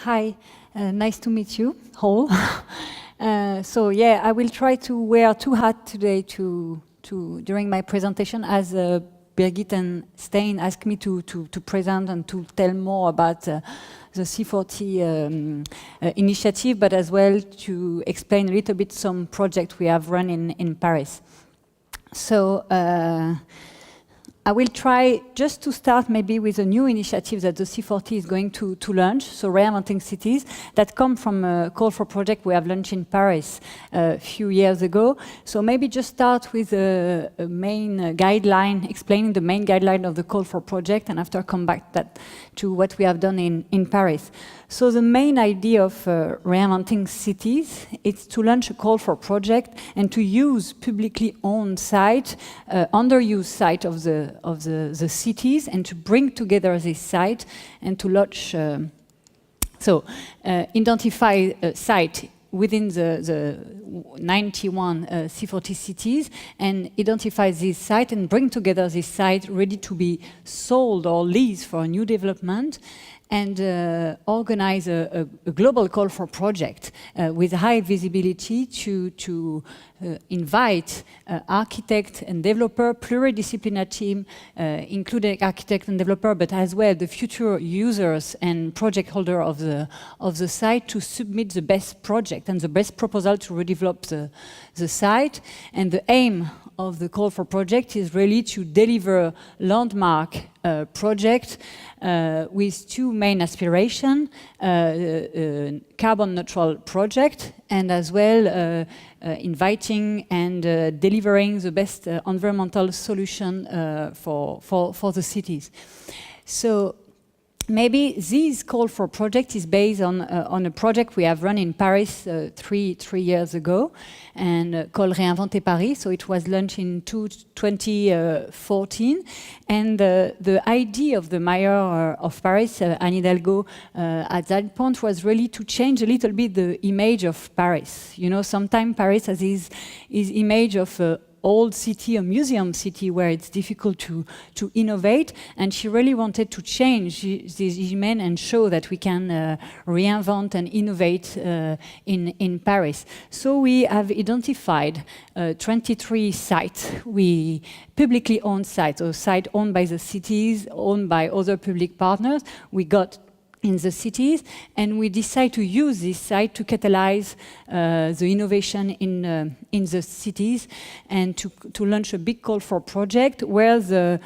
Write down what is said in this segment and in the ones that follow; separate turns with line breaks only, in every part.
Hi, nice to meet you all. So yeah, I will try to wear two hats today during my presentation, as Birgit and Stein asked me to present and to tell more about the C40 initiative, but as well to explain a little bit some project we have run in Paris. So I will try just to start maybe with a new initiative that the C40 is going to launch, so Reinventing Cities, that come from a call for project we have launched in Paris a few years ago. So maybe just start with a main guideline, explaining the main guideline of the call for project, and after come back to what we have done in Paris. So the main idea of Reinventing Cities is to launch a call for project and to use publicly owned site, underused site of the cities, and to bring together this site and to launch, identify a site within the 91 C40 cities and identify this site and bring together this site ready to be sold or leased for a new development, and organize a global call for project with high visibility to invite architect and developer, pluridisciplinary team, including architect and developer, but as well the future users and project holder of the site to submit the best project and the best proposal to redevelop the site. And the aim of the call for project is really to deliver landmark project with two main aspirations, carbon neutral project, and as well inviting and delivering the best environmental solution for the cities. So maybe this call for project is based on a project we have run in Paris three years ago, and called Réinventer Paris. So it was launched in 2014, and the idea of the mayor of Paris, Anne Hidalgo, at that point was really to change a little bit the image of Paris. You know, sometimes Paris has his image of old city, a museum city where it's difficult to innovate, and she really wanted to change this image and show that we can reinvent and innovate in Paris. So we have identified 23 sites, we publicly owned sites, or sites owned by the cities, owned by other public partners. We got in the cities, and we decide to use this site to catalyze the innovation in the cities, and to launch a big call for project where the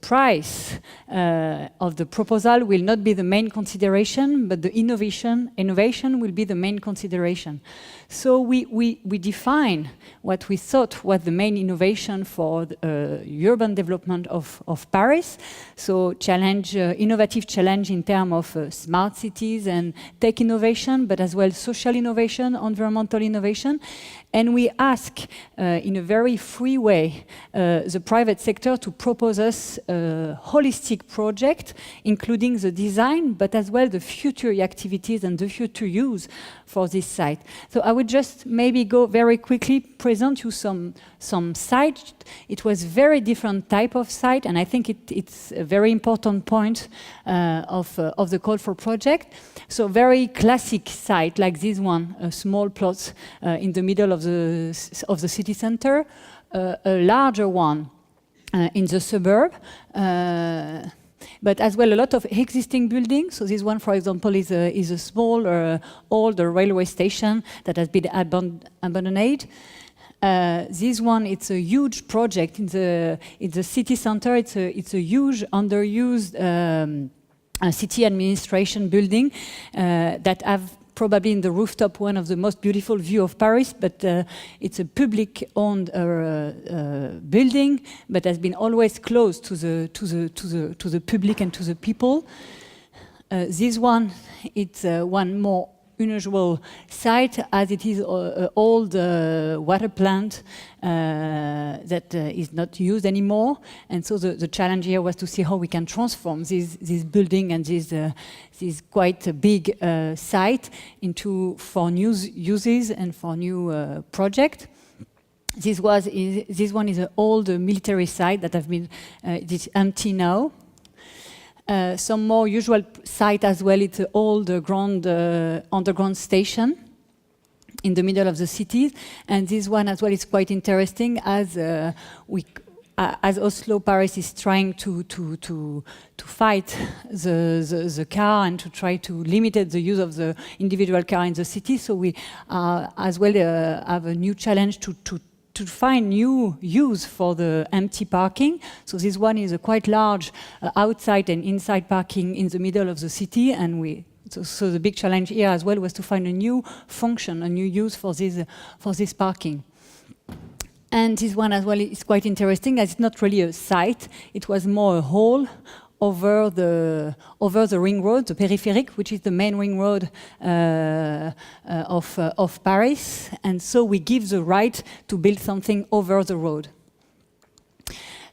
price of the proposal will not be the main consideration, but the innovation will be the main consideration. So we define what we thought was the main innovation for the urban development of Paris. So innovative challenge in terms of smart cities and tech innovation, but as well social innovation, environmental innovation. And we ask, in a very free way, the private sector to propose us a holistic project, including the design, but as well the future activities and the future use for this site. So I would just maybe go very quickly, present you some sites. It was very different type of site, and I think it's a very important point of the call for project. So very classic site like this one, a small plot in the middle of the city center, a larger one in the suburb, but as well a lot of existing buildings. So this one, for example, is a small old railway station that has been abandoned. This one, it's a huge project in the city center. It's a huge underused city administration building that have probably in the rooftop one of the most beautiful view of Paris, but it's a public-owned building, but has been always closed to the public and to the people. This one, it's one more unusual site, as it is an old water plant that is not used anymore. And so the challenge here was to see how we can transform this building and this quite big site for new uses and for new project. This one is an old military site that has been it's empty now. Some more usual sites site as well. It's an old underground station in the middle of the city, and this one as well is quite interesting as Oslo, Paris is trying to fight the car and to try to limit the use of the individual car in the city. So we as well have a new challenge to find new use for the empty parking. So this one is a quite large outside and inside parking in the middle of the city, and so the big challenge here as well was to find a new function, a new use for this parking. And this one as well is quite interesting, as it's not really a site. It was more a hall over the ring road, the périphérique, which is the main ring road of Paris. And so we give the right to build something over the road.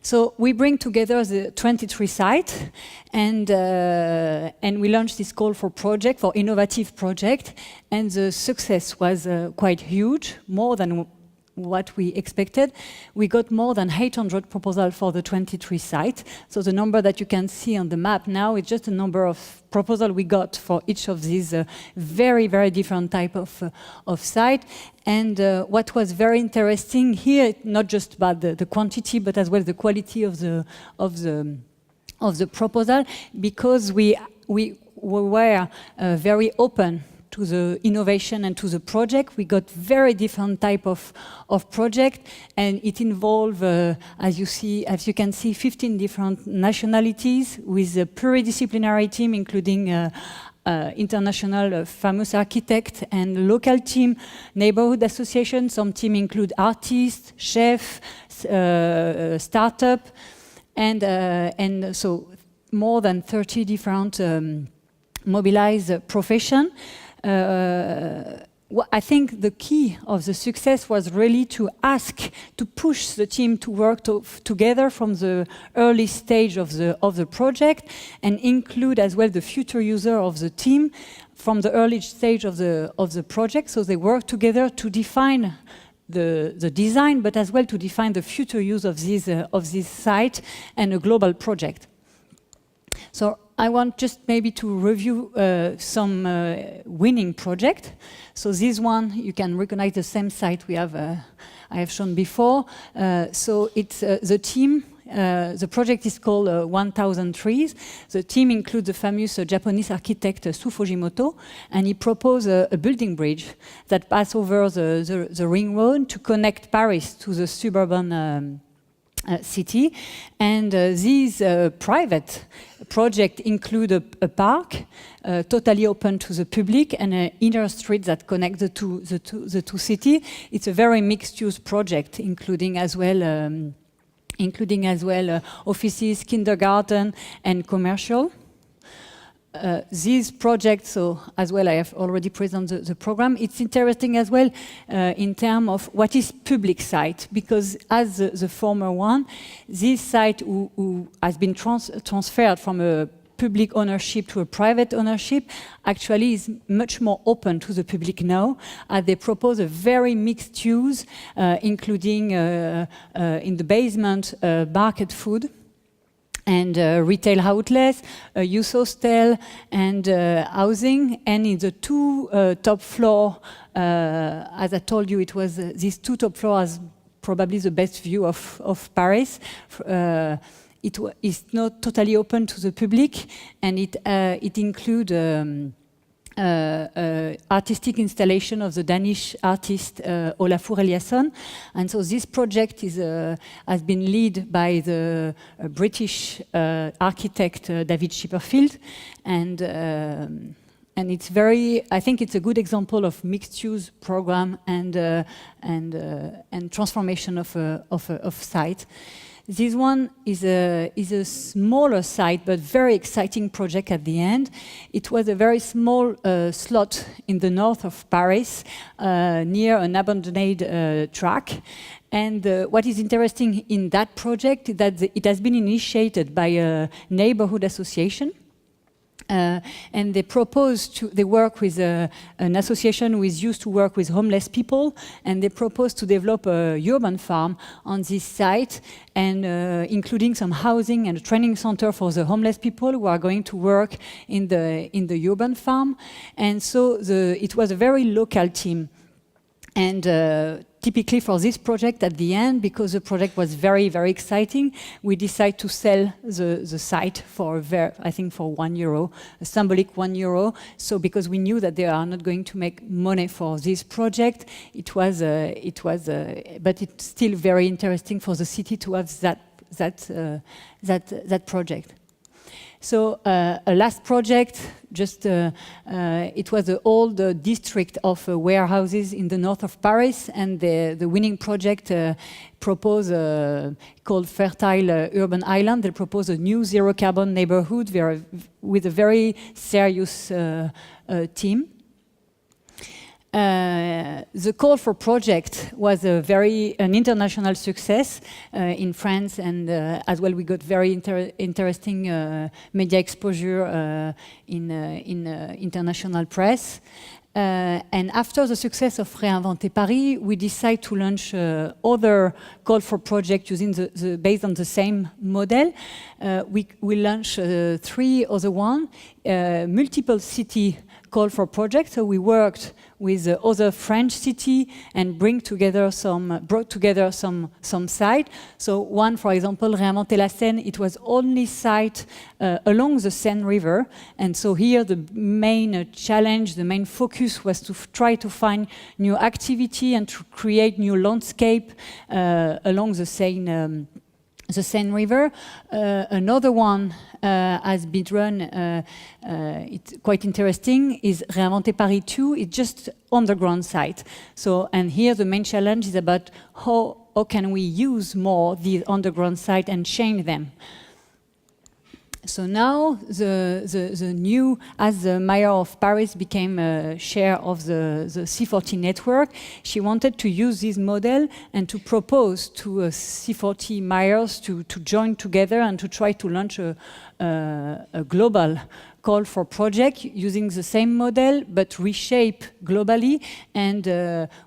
So we bring together the 23 sites, and we launched this call for innovative project, and the success was quite huge, more than what we expected. We got more than 800 proposals for the 23 sites. So the number that you can see on the map now is just a number of proposals we got for each of these very, very different type of site. And what was very interesting here, not just about the quantity, but as well the quality of the proposal, because we were very open to the innovation and to the project. We got very different type of project, and it involved, as you can see, 15 different nationalities with a pluridisciplinary team, including international famous architect and local team, neighborhood association. Some team include artists, chefs, startup, and so more than 30 different mobilized profession. I think the key of the success was really to push the team to work together from the early stage of the project, and include as well the future user of the team from the early stage of the project. So they work together to define the design, but as well to define the future use of this site and a global project. So I want just maybe to review some winning project. So this one, you can recognize the same site I have shown before. So it's the team. The project is called 1000 Trees. The team includes the famous Japanese architect Su Fujimoto, and he proposed a building bridge that passes over the ring road to connect Paris to the suburban city. And these private project include a park totally open to the public, and an inner street that connects the two cities. It's a very mixed-use project, including as well offices, kindergarten, and commercial. These projects, so as well, I have already presented the program. It's interesting as well in terms of what is public site, because as the former one, this site who has been transferred from a public ownership to a private ownership actually is much more open to the public now, as they propose a very mixed use, including in the basement market food, and retail outlets, youth hostel, and housing. And in the two top floor, as I told you, it was these two top floors, probably the best view of Paris. It is not totally open to the public, and it includes artistic installation of the Danish artist Olafur Eliasson. And so this project has been led by the British architect David Chipperfield, and it's I think it's a good example of mixed-use program and transformation of site. This one is a smaller site, but very exciting project at the end. It was a very small slot in the north of Paris, near an abandoned track. And what is interesting in that project is that it has been initiated by a neighborhood association. And they proposed to, they work with an association who is used to work with homeless people, and they proposed to develop a urban farm on this site, and including some housing and a training center for the homeless people who are going to work in the urban farm. And so it was a very local team. And typically for this project at the end, because the project was very, very exciting, we decided to sell the site for, I think, for €1, a symbolic €1. So because we knew that they are not going to make money for this project, but it's still very interesting for the city to have that project. So a last project, just it was the old district of warehouses in the north of Paris, and the winning project proposed called Fertile Urban Island. They proposed a new zero carbon neighborhood with a very serious team. The call for project was an international success in France, and as well we got very interesting media exposure in international press. And after the success of Réinventer Paris, we decided to launch other call for project using based on the same model. We launched 3 other ones, multiple city call for projects. So we worked with other French city and brought together some sites. So one, for example, Réinventer la Seine, it was only site along the Seine River. And so here the main challenge, the main focus was to try to find new activity and to create new landscape along the Seine River. Another one has been run, it's quite interesting, is Réinventer Paris 2. It's just underground site. So, and here the main challenge is about how can we use more the underground site and change them. So now the new, as the mayor of Paris became a share of the C40 network, she wanted to use this model and to propose to C40 mayors to join together and to try to launch a global call for project using the same model but reshape globally and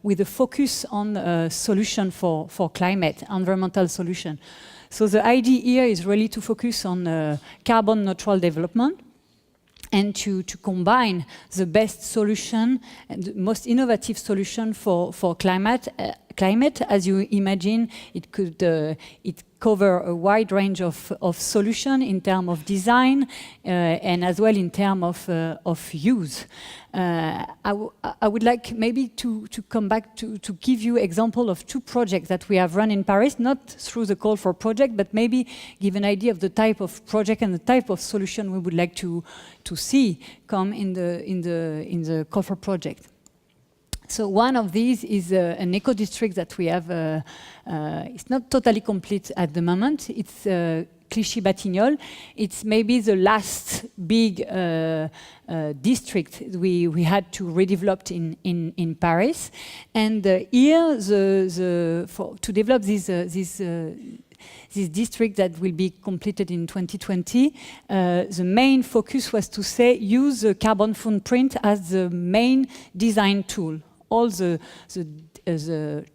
with a focus on solution for climate, environmental solution. So the idea here is really to focus on carbon neutral development and to combine the best solution and the most innovative solution for climate. As you imagine, it could cover a wide range of solutions in terms of design and as well in terms of use. I would like maybe to come back to give you example of 2 projects that we have run in Paris, not through the call for project, but maybe give an idea of the type of project and the type of solution we would like to see come in the call for project. So one of these is an eco-district that we have. It's not totally complete at the moment. It's Clichy-Batignolles. It's maybe the last big district we had to redevelop in Paris. And here, to develop this district that will be completed in 2020, the main focus was to use the carbon footprint as the main design tool. All the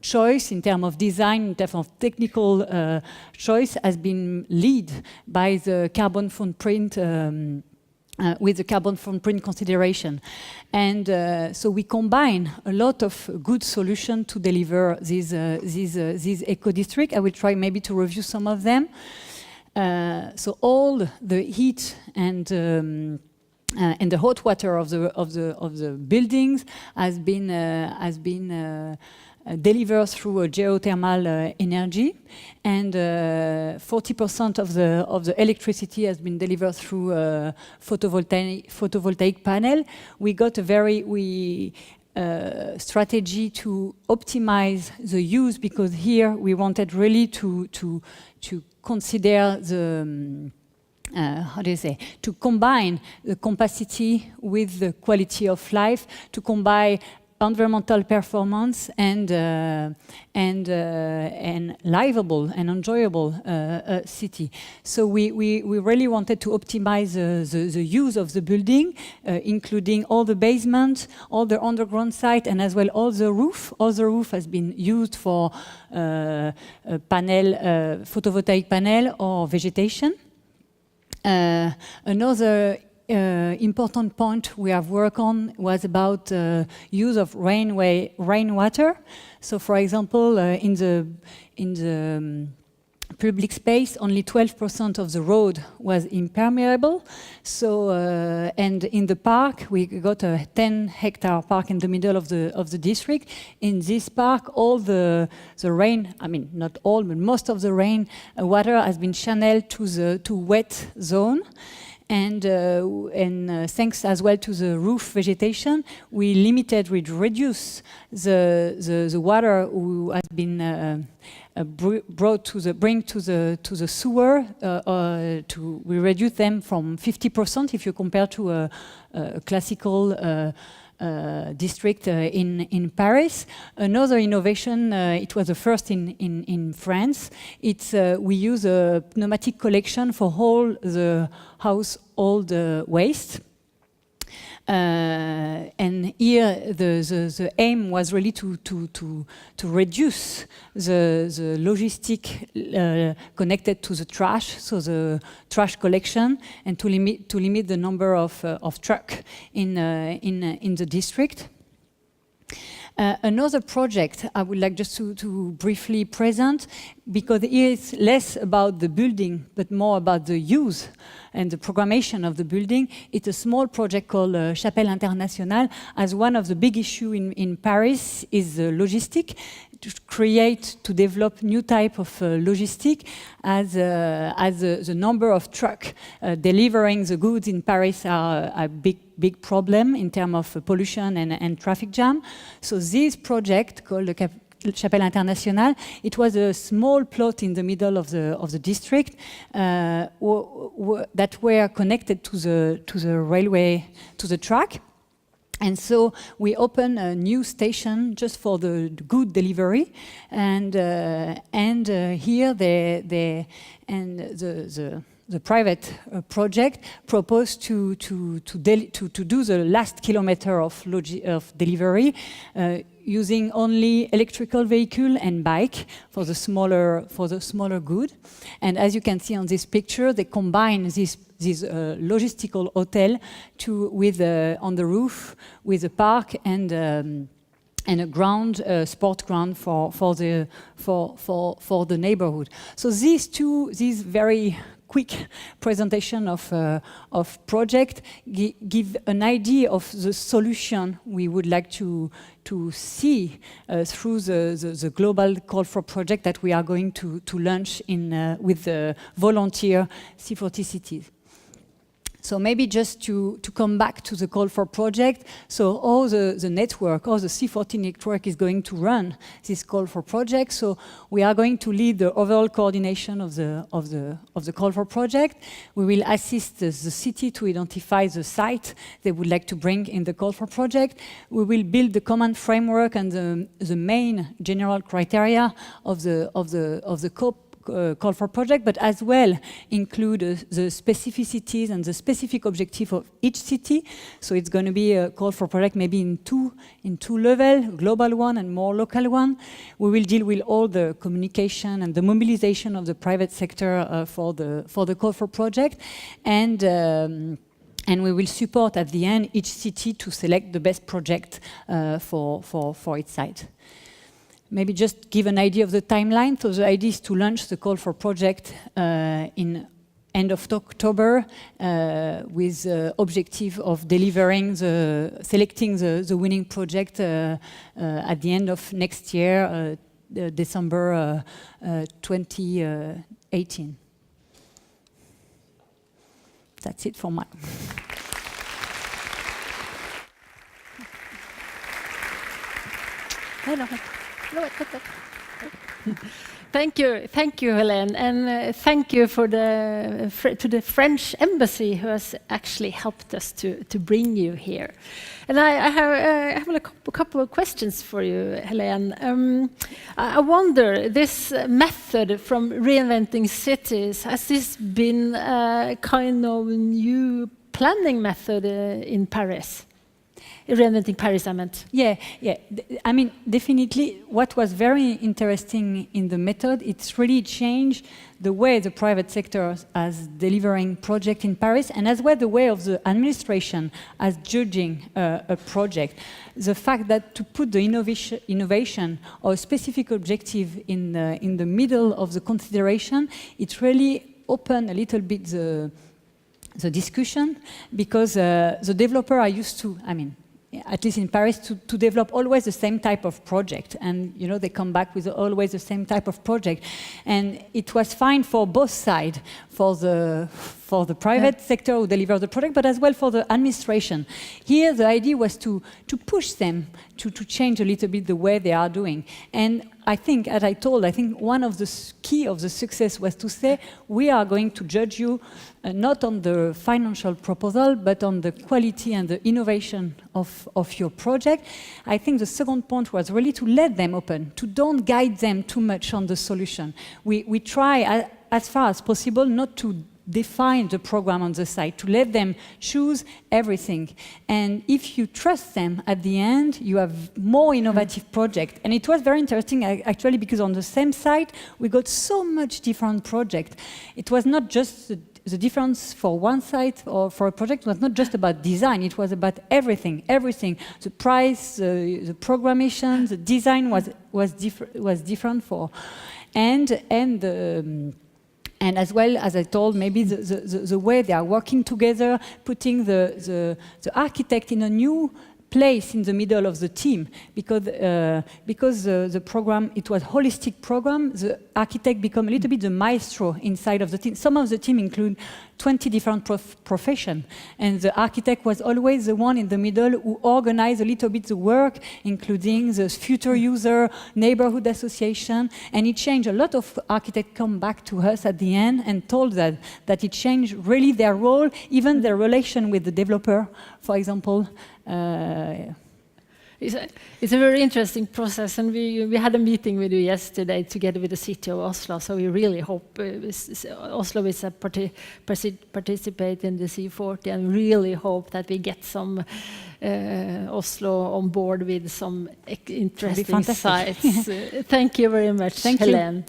choice in terms of design, in terms of technical choice, has been led by the carbon footprint, with the carbon footprint consideration. And so we combine a lot of good solutions to deliver these eco-districts. I will try maybe to review some of them. So all the heat and the hot water of the buildings has been delivered through a geothermal energy, and 40% of the electricity has been delivered through a photovoltaic panel. We got a very strategy to optimize the use, because here we wanted really to consider the to combine the capacity with the quality of life, to combine environmental performance and livable and enjoyable city. So we really wanted to optimize the use of the building, including all the basement, all the underground site, and as well all the roof. All the roof has been used for photovoltaic panel or vegetation. Another important point we have worked on was about use of rainwater. So, for example, in the public space, only 12% of the road was impermeable. So, and in the park, we got a 10-hectare park in the middle of the district. In this park, all the rain, I mean, not all, but most of the rain water has been channeled to wet zone. And thanks as well to the roof vegetation, we reduced the water who has been brought to the sewer. We reduce them from 50% if you compare to a classical district in Paris. Another innovation, it was the first in France. It's we use a pneumatic collection for all the household waste. And here the aim was really to reduce the logistic connected to the trash, so the trash collection, and to limit the number of truck in the district. Another project I would like just to briefly present, because here it's less about the building, but more about the use and the programmation of the building. It's a small project called Chapelle Internationale, as one of the big issues in Paris is the logistic, to develop new type of logistic, as the number of trucks delivering the goods in Paris are a big problem in terms of pollution and traffic jam. So this project called the Chapelle Internationale, it was a small plot in the middle of the district that were connected to the railway, to the track. And so we opened a new station just for the good delivery, and here the private project proposed to do the last kilometer of delivery using only electrical vehicle and bike for the smaller good. And as you can see on this picture, they combine this logistical hotel with on the roof with a park and a ground, sport ground for the neighborhood. So these very quick presentation of project give an idea of the solution we would like to see through the global call for project that we are going to launch with the volunteer C40 cities. So maybe just to come back to the call for project, so all the network, all the C40 network is going to run this call for project. So we are going to lead the overall coordination of the call for project. We will assist the city to identify the site they would like to bring in the call for project. We will build the common framework and the main general criteria of the call for project, but as well include the specificities and the specific objective of each city. So it's going to be a call for project maybe in two levels, global one and more local one. We will deal with all the communication and the mobilization of the private sector for the call for project, and we will support at the end each city to select the best project for its site. Maybe just give an idea of the timeline. So the idea is to launch the call for project in end of October with objective of selecting the winning project at the end of next year, December 2018. That's it for mine.
Thank you, Hélène, and thank you for to the French embassy who has actually helped us to bring you here. And I have a couple of questions for you, Hélène. I wonder, this method from reinventing cities, has this been a kind of new planning method in Paris? Reinventing Paris, I meant.
Yeah. I mean, definitely what was very interesting in the method, it's really changed the way the private sector is delivering projects in Paris, and as well the way of the administration as judging a project. The fact that to put the innovation or a specific objective in the middle of the consideration, it really opened a little bit the discussion, because the developer are used to, I mean, at least in Paris, to develop always the same type of project. And, you know, they come back with always the same type of project. And it was fine for both sides, for the private sector who deliver the product, but as well for the administration. Here, the idea was to push them to change a little bit the way they are doing. And I think, as I think one of the key of the success was to say, we are going to judge you not on the financial proposal, but on the quality and the innovation of your project. I think the second point was really to let them open, to don't guide them too much on the solution. We try, as far as possible, not to define the program on the site, to let them choose everything. And if you trust them, at the end, you have more innovative project. And it was very interesting, actually, because on the same site, we got so much different project. It was not just the difference for one site or for a project was not just about design, it was about everything. The price, the programmation, the design was different for. And as well, as I told, maybe the way they are working together, putting the architect in a new place in the middle of the team, because the program, it was a holistic program, the architect become a little bit the maestro inside of the team. Some of the team include 20 different professions, and the architect was always the one in the middle who organized a little bit the work, including the future user, neighborhood association, and it changed. A lot of architects come back to us at the end and told that it changed really their role, even their relation with the developer, for example.
It's a very interesting process, and we had a meeting with you yesterday together with the city of Oslo, so we really hope Oslo is participate in the C40, and really hope that we get some Oslo on board with some interesting sites. Thank you very much, Hélène.